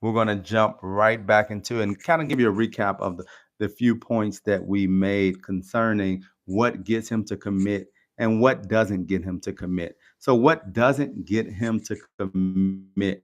we're going to jump right back into it and kind of give you a recap of the few points that we made concerning what gets him to commit and what doesn't get him to commit. So, what doesn't get him to commit?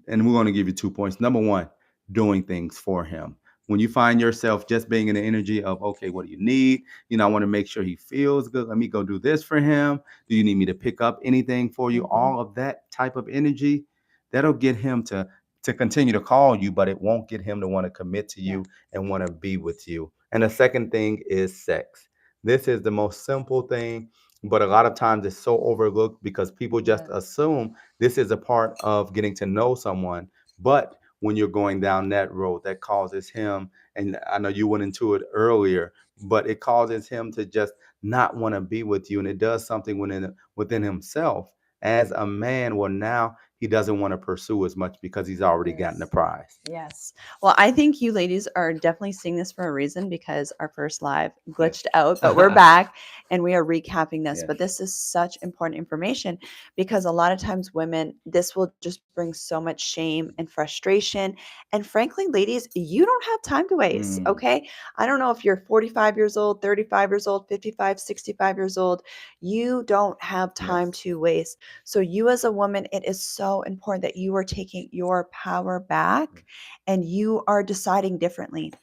And we're going to give you 2 points. Number one, doing things for him. When you find yourself just being in the energy of, okay, what do you need? I want to make sure he feels good. Let me go do this for him. Do you need me to pick up anything for you? All of Mm-hmm. that type of energy, that'll get him to continue to call you, but it won't get him to want to commit to you Yeah. and want to be with you. And the second thing is sex. This is the most simple thing, but a lot of times it's so overlooked because people just Yeah. assume this is a part of getting to know someone. But when you're going down that road, that causes him, and I know you went into it earlier, but it causes him to just not want to be with you. And it does something within himself as a man. Well, now he doesn't want to pursue as much because he's already gotten the Yes. prize. Yes. Well, I think you ladies are definitely seeing this for a reason because our first live Yes. glitched out, but we're back and we are recapping this. Yes. But this is such important information because a lot of times women, this will just bring so much shame and frustration. And frankly, ladies, you don't have time to waste. Mm, Okay. I don't know if you're 45 years old, 35 years old, 55, 65 years old. You don't have time yes. to waste. So, you as a woman, it is so important that you are taking your power back and you are deciding differently.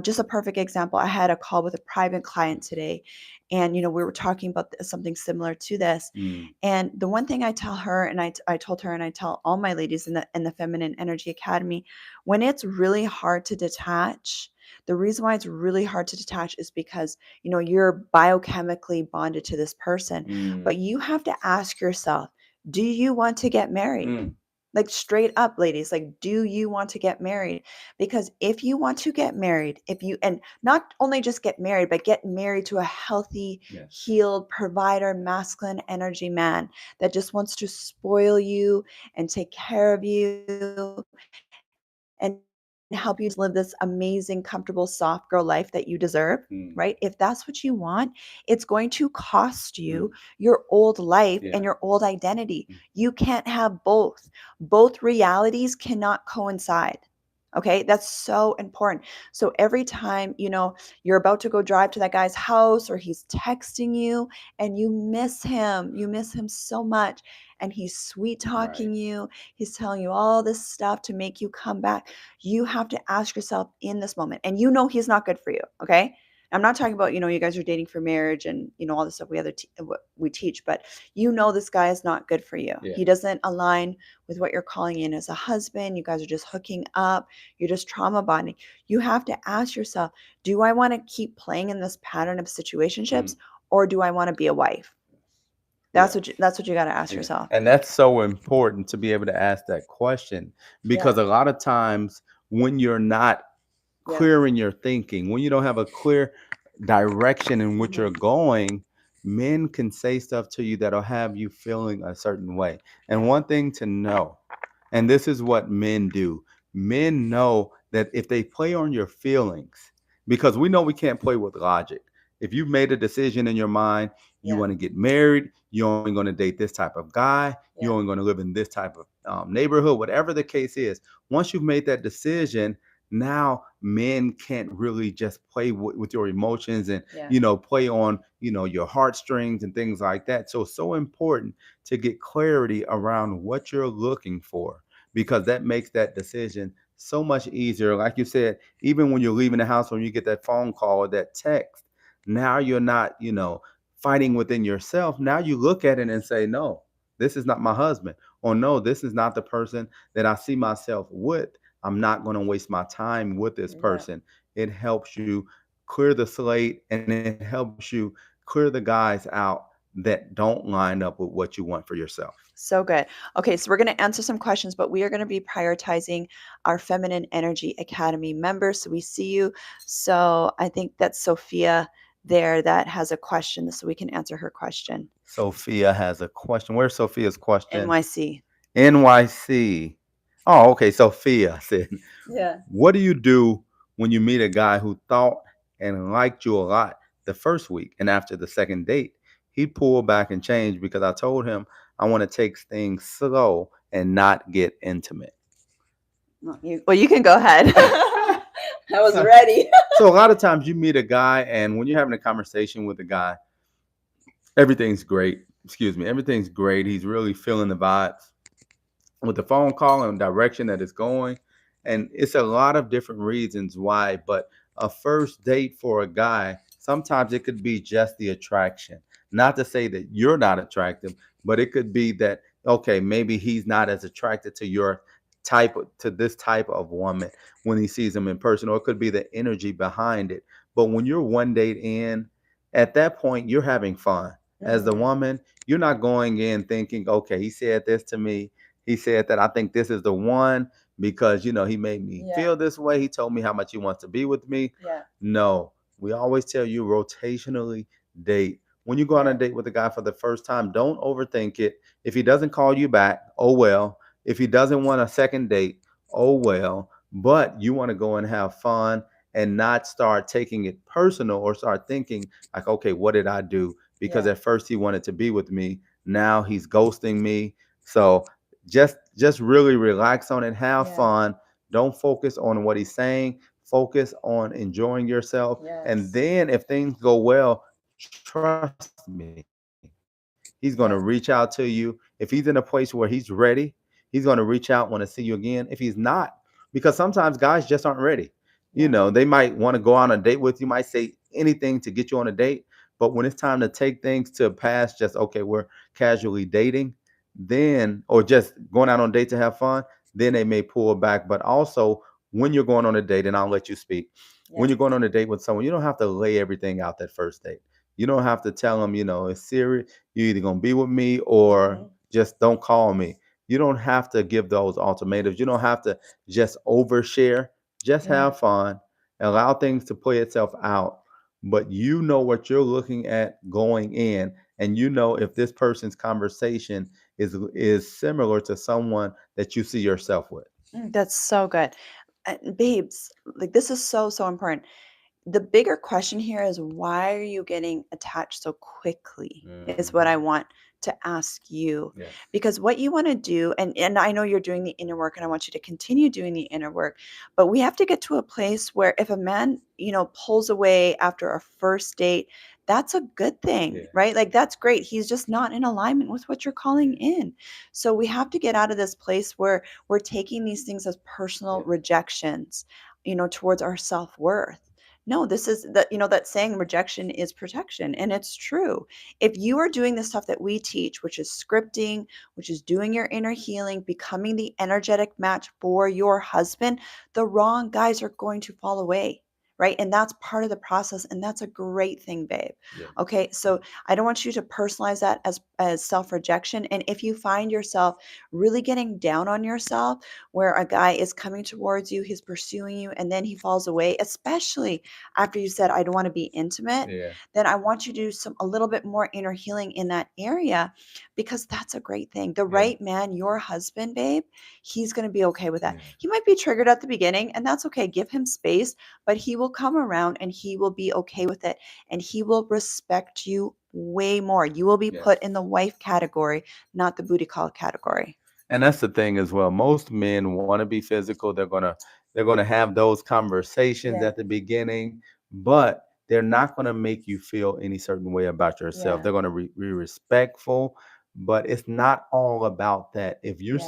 Just a perfect example, I had a call with a private client today, and we were talking about something similar to this. Mm, And the one thing I tell her, and I told her, and I tell all my ladies in the Feminine Energy Academy, when it's really hard to detach. The reason why it's really hard to detach is because you're biochemically bonded to this person, mm, but you have to ask yourself, do you want to get married? mm. Like straight up, ladies, like, do you want to get married? Because if you want to get married, and not only just get married, but get married to a healthy, Yes. healed, provider, masculine energy man that just wants to spoil you and take care of you and help you to live this amazing, comfortable, soft girl life that you deserve, right? If that's what you Mm, want, it's going to cost you your old mm. life and your old Yeah. identity. You can't have both. Both realities cannot coincide. Okay, that's so important. So every time, you're about to go drive to that guy's house or he's texting you and you miss him so much, and he's sweet Right. talking you, he's telling you all this stuff to make you come back. You have to ask yourself in this moment, and he's not good for you, okay? I'm not talking about, you guys are dating for marriage and, all the stuff what we teach, but this guy is not good for you. Yeah. He doesn't align with what you're calling in as a husband. You guys are just hooking up. You're just trauma bonding. You have to ask yourself, do I want to keep playing in this pattern of situationships, Mm, or do I want to be a wife? yeah. That's what you got to ask Yeah. yourself. And that's so important to be able to ask that question because Yeah. a lot of times when you're not Yeah. clear in your thinking, when you don't have a clear direction in which you're Hmm. going, men can say stuff to you that'll have you feeling a certain way. And Yeah. one thing to know, and this is what men do, men know that if they play on your feelings, because we know we can't play with logic. If you've made a decision in your mind, you Yeah. want to get married, you're only going to date this type of guy, you're Yeah. only going to live in this type of neighborhood, whatever the case is. Once you've made that decision, now men can't really just play with your emotions and Yeah. play on your heartstrings and things like that. So it's so important to get clarity around what you're looking for because that makes that decision so much easier. Like you said, even when you're leaving the house, when you get that phone call or that text, now you're not fighting within yourself. Now you look at it and say, no, this is not my husband, or no, this is not the person that I see myself with. I'm not going to waste my time with this Yeah. person. It helps you clear the slate and it helps you clear the guys out that don't line up with what you want for yourself. So good. Okay, so we're going to answer some questions, but we are going to be prioritizing our Feminine Energy Academy members. So we see you. So I think that's Sophia there that has a question, so we can answer her question. Sophia has a question. Where's Sophia's question? NYC. NYC. Oh, okay. Sophia said, Yeah. what do you do when you meet a guy who thought and liked you a lot the first week, and after the second date, he pulled back and changed because I told him I want to take things slow and not get intimate. Well, you can go ahead. I was so, ready. so a lot of times you meet a guy, and when you're having a conversation with a guy, everything's great. Excuse me, everything's great. He's really feeling the vibes with the phone call and direction that it's going. And it's a lot of different reasons why, but a first date for a guy, sometimes it could be just the attraction. Not to say that you're not attractive, but it could be that, okay, maybe he's not as attracted to your to this type of woman when he sees them in person, or it could be the energy behind it. But when you're one date in, at that point, you're having fun. As the woman, you're not going in thinking, okay, he said this to me, he said that I think this is the one because he made me feel this way. He told me how much he wants to be with me. Yeah. No, we always tell you rotationally date. When you go on a date with a guy for the first time, don't overthink it. If he doesn't call you back, oh well. If he doesn't want a second date, oh well. But you want to go and have fun and not start taking it personal or start thinking like, okay, what did I do? Because at first he wanted to be with me. Now he's ghosting me. So just really relax on it, have fun. Don't focus on what he's saying. Focus on enjoying yourself. And then if things go well, trust me, he's going to reach out to you. If he's in a place where he's ready, he's going to reach out, want to see you again. If he's not, because sometimes guys just aren't ready. They might want to go on a date with you, might say anything to get you on a date. But when it's time to take things to pass, just okay, we're casually dating, then or just going out on a date to have fun, then they may pull back. But also when you're going on a date, and I'll let you speak, when you're going on a date with someone, you don't have to lay everything out that first date. You don't have to tell them, it's serious. You're either gonna be with me or just don't call me. You don't have to give those ultimatums. You don't have to just overshare. Just have fun. Allow things to play itself out. But you know what you're looking at going in, and you know if this person's conversation is similar to someone that you see yourself with. That's so good. Babes, like this is so, so important. The bigger question here is why are you getting attached so quickly is what I want to ask you. Yes. Because what you want to do, and I know you're doing the inner work and I want you to continue doing the inner work, but we have to get to a place where if a man, pulls away after a first date, that's a good thing, right? Like that's great. He's just not in alignment with what you're calling in. So we have to get out of this place where we're taking these things as personal rejections, towards our self-worth. No, this is that, that saying rejection is protection. And it's true. If you are doing the stuff that we teach, which is scripting, which is doing your inner healing, becoming the energetic match for your husband, the wrong guys are going to fall away. Right. And that's part of the process. And that's a great thing, babe. Okay. So I don't want you to personalize that as self-rejection. And if you find yourself really getting down on yourself, where a guy is coming towards you, he's pursuing you, and then he falls away, especially after you said, I don't want to be intimate, then I want you to do a little bit more inner healing in that area, because that's a great thing. The right man, your husband, babe, he's going to be okay with that. He might be triggered at the beginning, and that's okay. Give him space, but he will come around and he will be okay with it. And he will respect you way more. You will be put in the wife category, not the booty call category. And that's the thing as well. Most men want to be physical. They're gonna have those conversations at the beginning, but they're not gonna make you feel any certain way about yourself. They're gonna be respectful, but it's not all about that. If you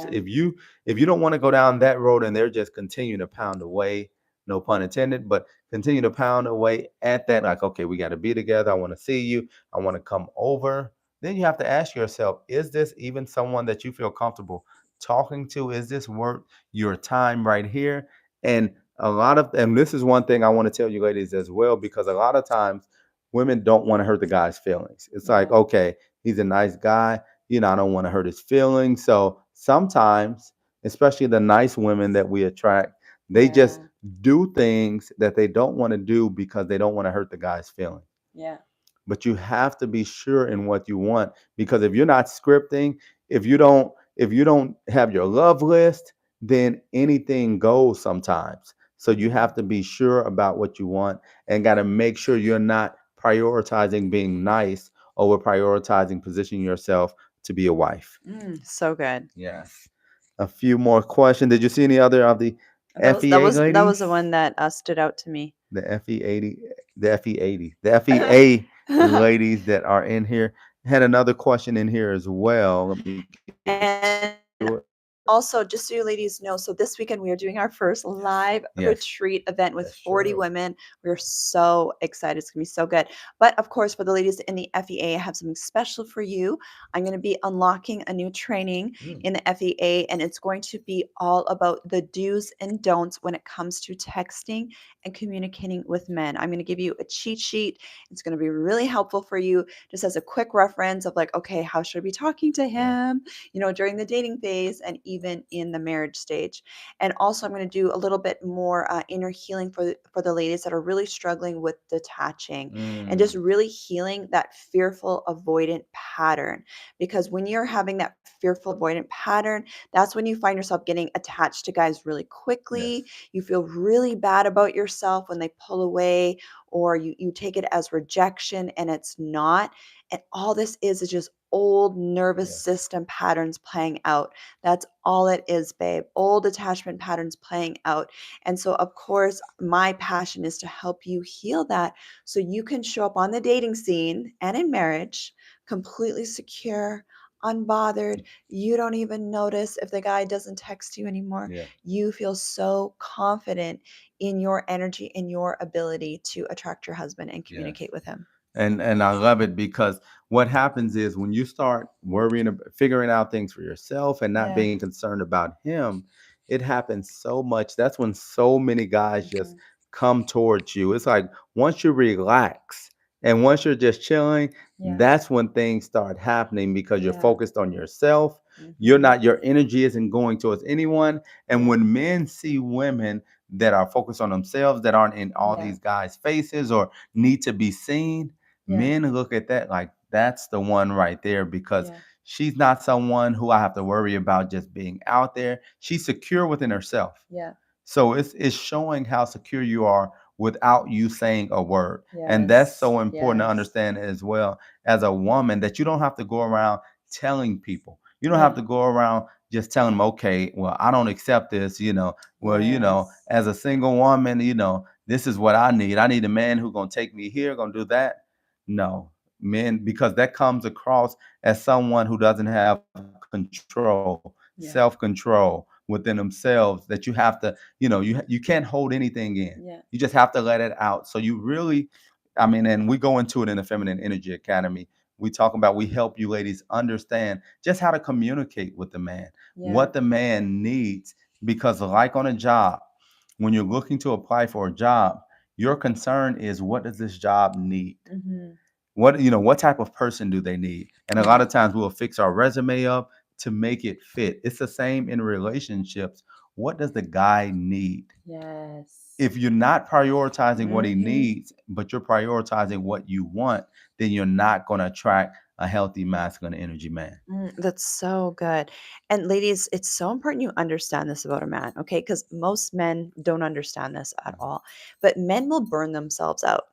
don't want to go down that road and they're just continuing to pound away, no pun intended, but continue to pound away at that, like, okay, we got to be together. I want to see you. I want to come over. Then you have to ask yourself, is this even someone that you feel comfortable talking to? Is this worth your time right here? And and this is one thing I want to tell you ladies as well, because a lot of times women don't want to hurt the guy's feelings. It's like, okay, he's a nice guy, I don't want to hurt his feelings. So sometimes, especially the nice women that we attract, they just do things that they don't want to do because they don't want to hurt the guy's feelings. Yeah. But you have to be sure in what you want, because if you're not scripting, if you don't have your love list, then anything goes sometimes. So you have to be sure about what you want, and got to make sure you're not prioritizing being nice over prioritizing positioning yourself to be a wife. So good. Yes. a few more questions. Did you see any other of the That was that FEA was that was ladies? the one that stood out to me. The FE80, the FE80, the FEA ladies that are in here. Had another question in here as well. Let me get to it. And also, just so you ladies know, so this weekend we are doing our first live Yes, retreat event with that's 40 true. women. We're so excited. It's going to be so good. But of course, for the ladies in the FEA, I have something special for you. I'm going to be unlocking a new training Mm, in the FEA, and it's going to be all about the do's and don'ts when it comes to texting and communicating with men. I'm going to give you a cheat sheet. It's going to be really helpful for you, just as a quick reference of like, okay, how should I be talking to yeah, him? During the dating phase and even in the marriage stage. And also, I'm going to do a little bit more inner healing for the ladies that are really struggling with detaching and just mm, really healing that fearful avoidant pattern. Because when you're having that fearful avoidant pattern, that's when you find yourself getting attached to guys really yes, quickly. You feel really bad about yourself when they pull away, or you take it as rejection and it's not. And all this is just old nervous yes, system patterns playing out. That's all it is, babe. Old attachment patterns playing out. And so, of course, my passion is to help you heal that so you can show up on the dating scene and in marriage completely secure, unbothered. You don't even notice if the guy doesn't text you anymore. yeah, You feel so confident in your energy, in your ability to attract your husband and yes. communicate with him. And I love it because what happens is when you start worrying figuring out things for yourself and not Yeah. being concerned about him, it happens so much. That's when so many guys just Mhm. come towards you. It's like once you relax and once you're just chilling, Yeah. that's when things start happening because you're Yeah. focused on yourself. You're Mhm. not your energy isn't going towards anyone. And Yeah. when men see women that are focused on themselves, that aren't in all Yeah. these guys' faces or need to be seen, Yeah. men look at that like that's the one right there because Yeah. she's not someone who I have to worry about just being out there. She's secure within herself. Yeah. So it's showing how secure you are without you saying a word. And that's Yes. so important to Yes. understand as well as a woman that you don't have to go around telling people. You don't have Yeah. to go around just telling them, okay, well, I don't accept this, well, Yes. as a single woman, this is what I need. I need a man who's gonna take me here, gonna do that. No, men, because that comes across as someone who doesn't have control, Yeah. self-control within themselves, that you have to, you can't hold anything in. Yeah. You just have to let it out. So you really, I mean, and we go into it in the Feminine Energy Academy. We talk about, we help you ladies understand just how to communicate with the man, Yeah. what the man needs. Because, like on a job, when you're looking to apply for a job, your concern is, what does this job need? Mhm. What type of person do they need? And a lot Yeah. of times we'll fix our resume up to make it fit. It's the same in relationships. What does the guy need? Yes. If you're not prioritizing what he Mhm. needs, but you're prioritizing what you want, then you're not going to attract a healthy masculine energy man. That's so good. And ladies, it's so important you understand this about a man, okay? Because most men don't understand this at all. But men will burn themselves out,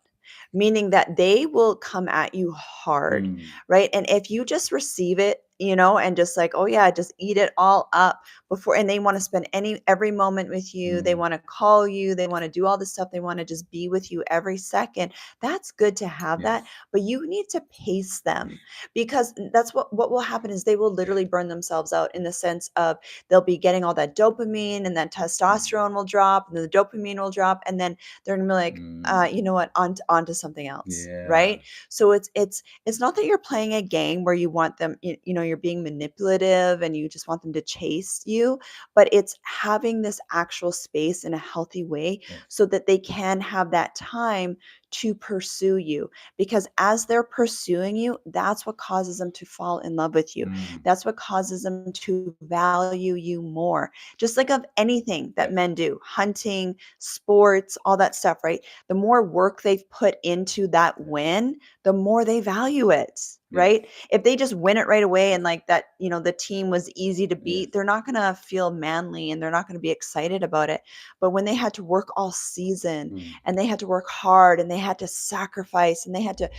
meaning that they will come at you hard, Mm, right? And if you just receive it, and just like, oh yeah, just eat it all up before, and they want to spend every moment with you, they mm, want to call you, they want to do all this stuff, they want to just be with you every second. That's good to have yes. that, but you need to pace them, because that's what will happen is they will literally burn themselves out in the sense of they'll be getting all that dopamine, and then Mm, testosterone will drop, and then the dopamine will drop, and then they're gonna be like, mm, you know what, on to something else, yeah. right? So it's not that you're playing a game where you want them, you're being manipulative and you just want them to chase you, but it's having this actual space in a healthy way Yes. so that they can have that time to pursue you, because as they're pursuing you, that's what causes them to fall in love with you. Mm, That's what causes them to value you more. Just like of anything that men yes. do, hunting, sports, all that stuff, right? The more work they've put into that Yes. win, the more they value it, Yes. right? If they just win it right away and Yes. like that, the team was easy to Yes. beat, they're not going to feel manly and they're not going to be excited about it. But when they had to work all season Mm, and they had to work hard and they had to sacrifice and they had to,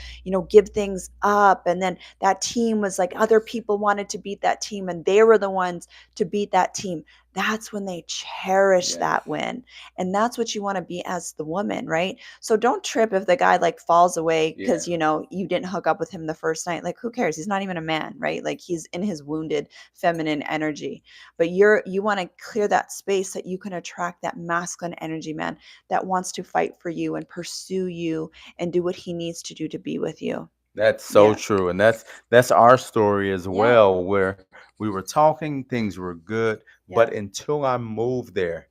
give things up. And then that team was like, other Yes. people wanted to beat that team and they were the ones to beat that team. That's when they cherish Yes. that win. And that's what you want to be as the woman, right? So don't trip if the guy like falls away Yeah. because, you didn't hook up with him the first night. Like, who cares? He's not even a man, right? Like, he's in his wounded feminine energy. But you want to clear that space that you can attract that masculine energy man that wants to fight for you and pursue you and do what he needs to do to be with you. That's so Yeah. true. And that's our story as Yeah. well, where we were talking, things were good, but Yeah. until I moved there,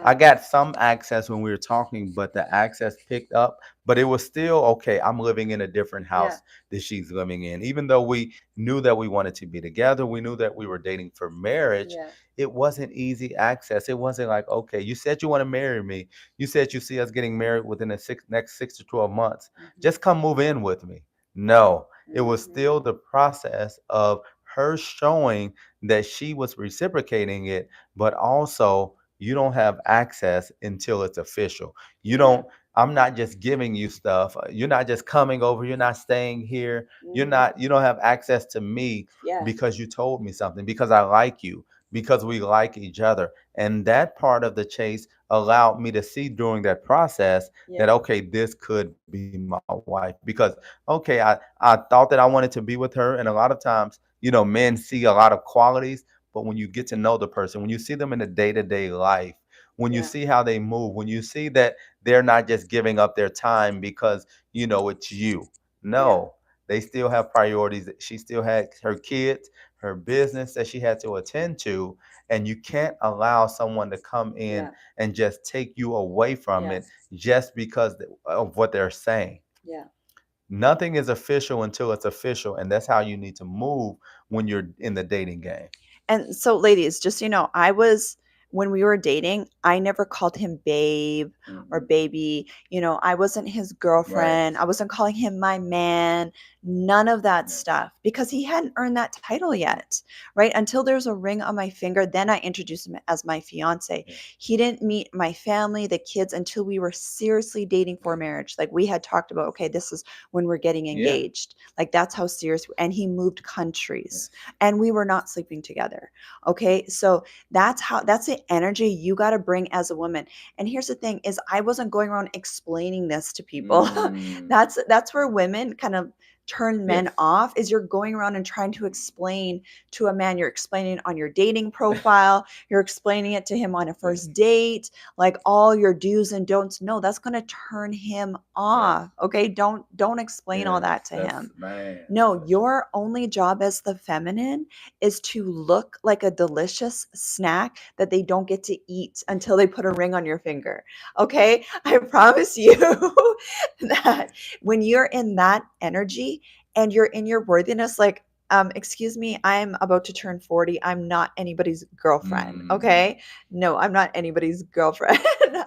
I Yeah. got some access when we were talking, but the access picked up. But it was still okay. I'm living in a different Yeah. house that she's living in. Even though we knew that we wanted to be together, we knew that we were dating for marriage. Yeah. It wasn't easy access. It wasn't like, okay, you said you want to marry me. You said you see us getting married within the next 6 to 12 months. Mhm. Just come move in with me. No, it was Mhm. still the process of her showing that she was reciprocating it, but also you don't have access until it's official. You Yeah. don't, I'm not just giving you stuff. You're not just coming over. You're not staying here. Mhm. You don't have access to me Yeah. because you told me something, because I like you, because we like each other. And that part of the chase allowed me to see during that process that, Yeah. okay, this could be my wife. Because, okay, I thought that I wanted to be with her. And a lot of times, men see a lot of qualities, but when you get to know the person, when you see them in the day-to-day life, when you Yeah. see how they move, when you see that they're not just giving up their time because it's you. Yeah. No, they still have priorities. She still had her kids, her business that she had to attend to, and you can't allow someone to come in Yeah. and just take you away from it Yes. just because of what they're saying. Yeah. Nothing is official until it's official, and that's how you need to move when you're in the dating game. And so, ladies, just so you know, when we were dating, I never called him babe or Mhm. baby. I wasn't his Right. girlfriend. I wasn't calling him my man. None of that Yes. stuff because he hadn't earned that title yet, right? Until there's a ring on my finger, then I introduced him as my fiance. Yeah. He didn't meet my family, the kids, until we were seriously dating for marriage. Like we had talked about, okay, this is when we're getting Yeah. engaged. Like that's how serious. And he moved countries Yes. and we were not sleeping together. Okay. So that's the energy you got to bring as a woman. And here's the thing is I wasn't going around explaining this to people. Mm. That's where women kind of turn men Yes. off is you're going around and trying to explain to a man, you're explaining it on your dating profile, you're explaining it to him on a Yes. first date, like all your do's and don'ts. No, that's going to turn him Yes. off. Okay. Don't explain all Yes. that to That's him. man. No, That's your only job as the feminine is to look like a delicious snack that they don't get to eat until they put a ring on your finger. Okay? I promise you that when you're in that energy and you're in your worthiness, like, excuse me, I'm about to turn 40. I'm not anybody's girlfriend. mm. Okay? No, I'm not anybody's girlfriend.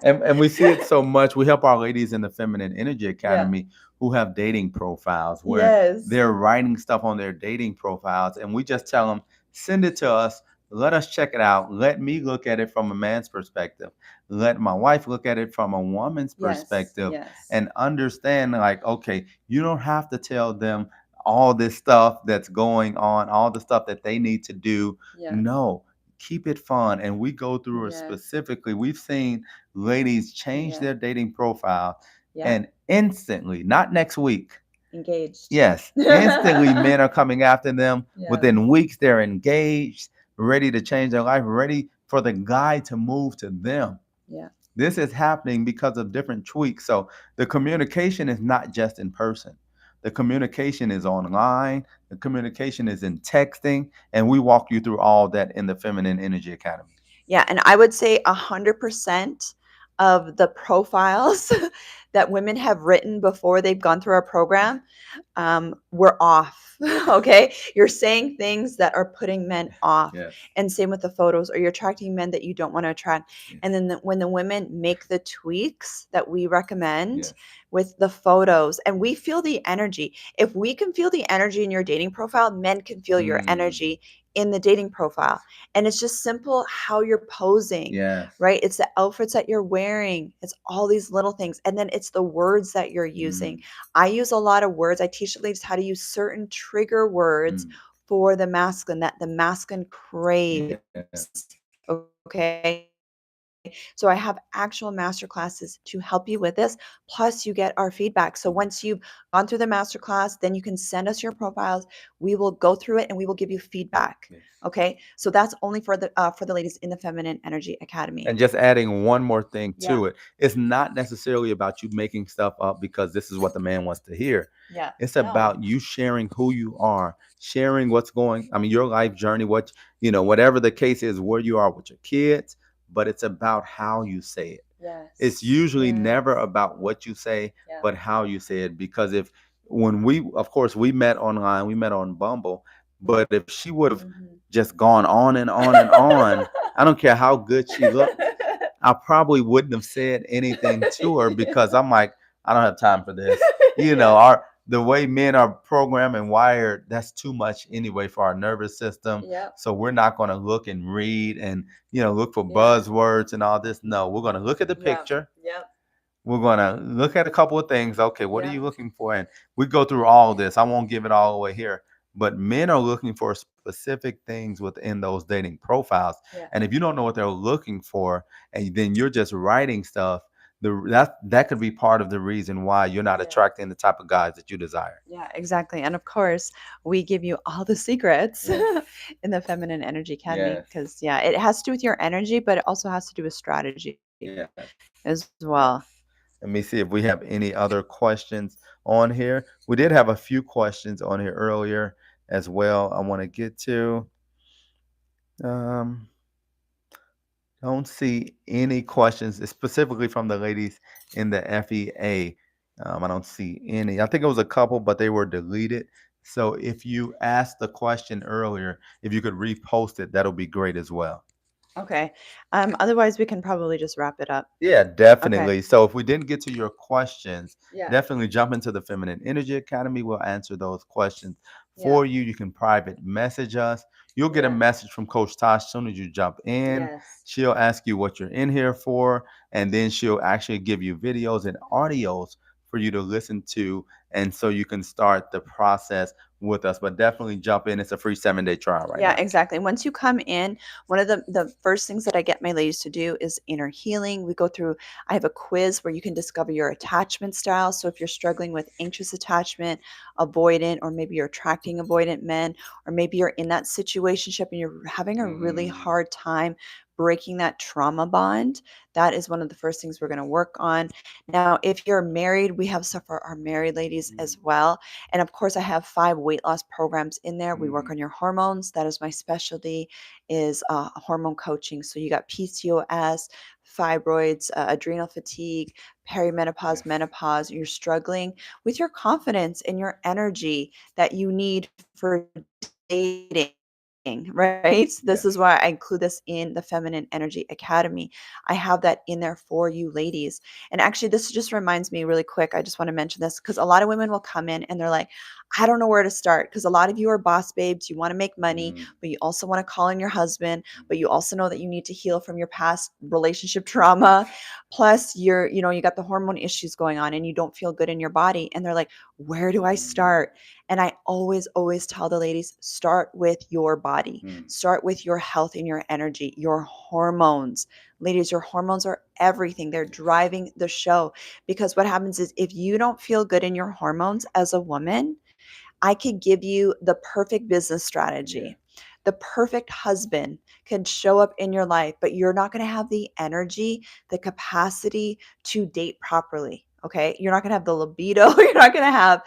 And we see it so much. We help our ladies in the Feminine Energy Yeah. Academy who have dating profiles where Yes. they're writing stuff on their dating profiles, and we just tell them, send it to us. Let us check it out. Let me look at it from a man's perspective. Let my wife look at it from a woman's Yes. perspective Yes. and understand, like, okay, you don't have to tell them all this stuff that's going on, all the stuff that they need to do. Yeah. No, keep it fun. And we go through it Yes. specifically. We've seen ladies change Yeah. their dating profile Yeah. and instantly, not next week. Engaged. Yes, instantly men are coming after them. Yeah. Within weeks, they're engaged, ready to change their life, ready for the guy to move to them. Yeah. This is happening because of different tweaks. So the communication is not just in person. The communication is online. The communication is in texting. And we walk you through all that in the Feminine Energy Academy. Yeah, and I would say 100% of the profiles that women have written before they've gone through our program, we're off. Okay. You're saying things that are putting men off. Yes. And same with the photos, or you're attracting men that you don't want to attract. Yes. And then when the women make the tweaks that we recommend Yes. with the photos, and we feel the energy, if we can feel the energy in your dating profile, men can feel your Mm. energy in the dating profile. And it's just simple how you're posing, Yes. right? It's the outfits that you're wearing, it's all these little things. And then it's the words that you're using. Mm, I use a lot of words. I teach the ladies how to use certain trigger words mm, for the masculine that the masculine craves. yeah. Okay. So I have actual master classes to help you with this. Plus, you get our feedback. So once you've gone through the master class, then you can send us your profiles. We will go through it and we will give you feedback. Yes. Okay. So that's only for the ladies in the Feminine Energy Academy. And just adding one more thing Yeah. to it, it's not necessarily about you making stuff up because this is what the man wants to hear. Yeah. It's No. about you sharing who you are, sharing what's going, I mean, your life journey, what, whatever the case is, where you are with your kids, but it's about how you say it. Yes. It's usually Yes. never about what you say, Yeah. but how you say it. Because if, when we, of course, we met online, we met on Bumble, but if she would have Mhm. just gone on and on and on, I don't care how good she looked, I probably wouldn't have said anything to her because I'm like, I don't have time for this. Yeah. Our the way men are programmed and wired, that's too much anyway for our nervous system. Yep. So we're not going to look and read and look for Yeah. buzzwords and all this. No, we're going to look at the Yep. picture. Yep. We're going to look at a couple of things. Okay, what are Yeah. you looking for? And we go through all this. I won't give it all away here. But men are looking for specific things within those dating profiles. Yeah. And if you don't know what they're looking for, and then you're just writing stuff, that could be part of the reason why you're not Yeah. attracting the type of guys that you desire. Yeah, exactly. And of course, we give you all the secrets Yes. in the Feminine Energy Academy Yes. because, yeah, it has to do with your energy, but it also has to do with strategy Yes. as well. Yes. Let me see if we have any other questions on here. We did have a few questions on here earlier as well. I want to get to. Um, don't see any questions specifically from the ladies in the FEA. I don't see any. I think it was a couple, but they were deleted. So if you asked the question earlier, if you could repost it, that'll be great as well. Okay. Otherwise, we can probably just wrap it up. Yeah, Okay. definitely. So if we didn't get to your questions, Yeah. definitely jump into the Feminine Energy Academy. We'll answer those questions Yeah. for you. You can private message us. You'll get a Yeah. message from Coach Tosh as soon as you jump in. Yes. She'll ask you what you're in here for, and then she'll actually give you videos and audios for you to listen to, and so you can start the process with us. But definitely jump in. It's a free 7-day trial right Yeah, now. exactly. Once you come in, one of the first things that I get my ladies to do is inner healing. We go through, I have a quiz where you can discover your attachment style. So if you're struggling with anxious attachment, avoidant, or maybe you're attracting avoidant men, or maybe you're in that situationship and you're having a really hard time breaking that trauma bond, that is one of the first things we're going to work on. Now, if you're married, we have stuff for our married ladies as well. And of course, I have 5 weight loss programs in there. We work on your hormones. That is my specialty, is hormone coaching. So you got PCOS, fibroids, adrenal fatigue, perimenopause, menopause. You're struggling with your confidence and your energy that you need for dating, right? This is why I include this in the Feminine Energy Academy. I have that in there for you ladies. And actually, this just reminds me really quick. I just want to mention this because a lot of women will come in and they're like, I don't know where to start. Because a lot of you are boss babes, you want to make money, but you also want to call in your husband, but you also know that you need to heal from your past relationship trauma. Plus, you got the hormone issues going on and you don't feel good in your body. And they're like, where do I start? And I always tell the ladies, start with your body, start with your health and your energy, your hormones. Ladies, your hormones are everything. They're driving the show. Because what happens is if you don't feel good in your hormones as a woman, I could give you the perfect business strategy. The perfect husband can show up in your life, but you're not going to have the energy, the capacity to date properly. Okay. You're not going to have the libido. You're not going to have,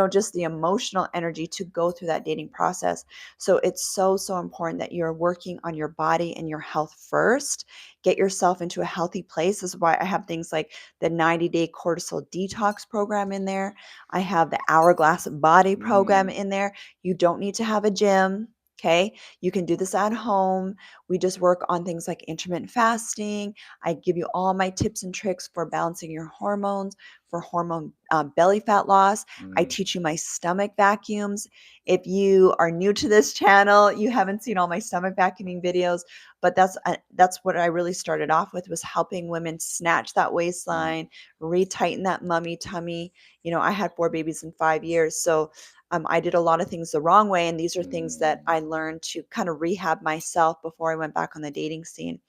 just the emotional energy to go through that dating process. So it's so important that you're working on your body and your health first. Get yourself into a healthy place. This is why I have things like the 90-day cortisol detox program in there. I have the Hourglass Body program in there. You don't need to have a gym. Okay. You can do this at home. We just work on things like intermittent fasting. I give you all my tips and tricks for balancing your hormones, for hormone belly fat loss. I Mm. teach you my stomach vacuums. If you are new to this channel, you haven't seen all my stomach vacuuming videos, but that's what I really started off with, was helping women snatch that Mm. waistline, retighten that mummy tummy. I had 4 babies in 5 years, so I did a lot of things the wrong way, and these are things that Mm. I learned to kind of rehab myself before I went back on the dating scene.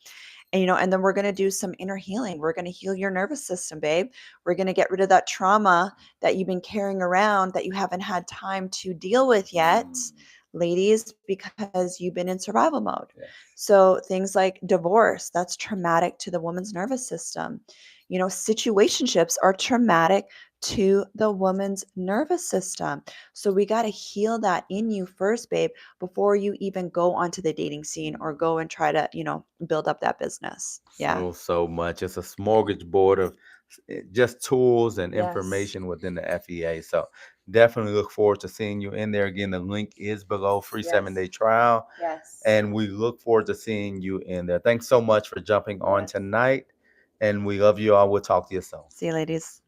And then we're going to do some inner healing. We're going to heal your nervous system, babe. We're going to get rid of that trauma that you've been carrying around that you haven't had time to deal with yet, Mm. ladies, because you've been in survival mode. Yes. So things like divorce, that's traumatic to the woman's nervous system. Situationships are traumatic to the woman's nervous system. So we got to heal that in you first, babe, before you even go onto the dating scene or Mm. go and try to, build up that business. Yeah. So much. It's a smorgasbord of just tools and Yes. information within the FEA. So definitely look forward to seeing you in there. Again, the link is below, free Yes. 7-day trial. Yes. And we look forward to seeing you in there. Thanks so much for jumping on Yes. tonight. And we love you all. We'll talk to you soon. See you, ladies.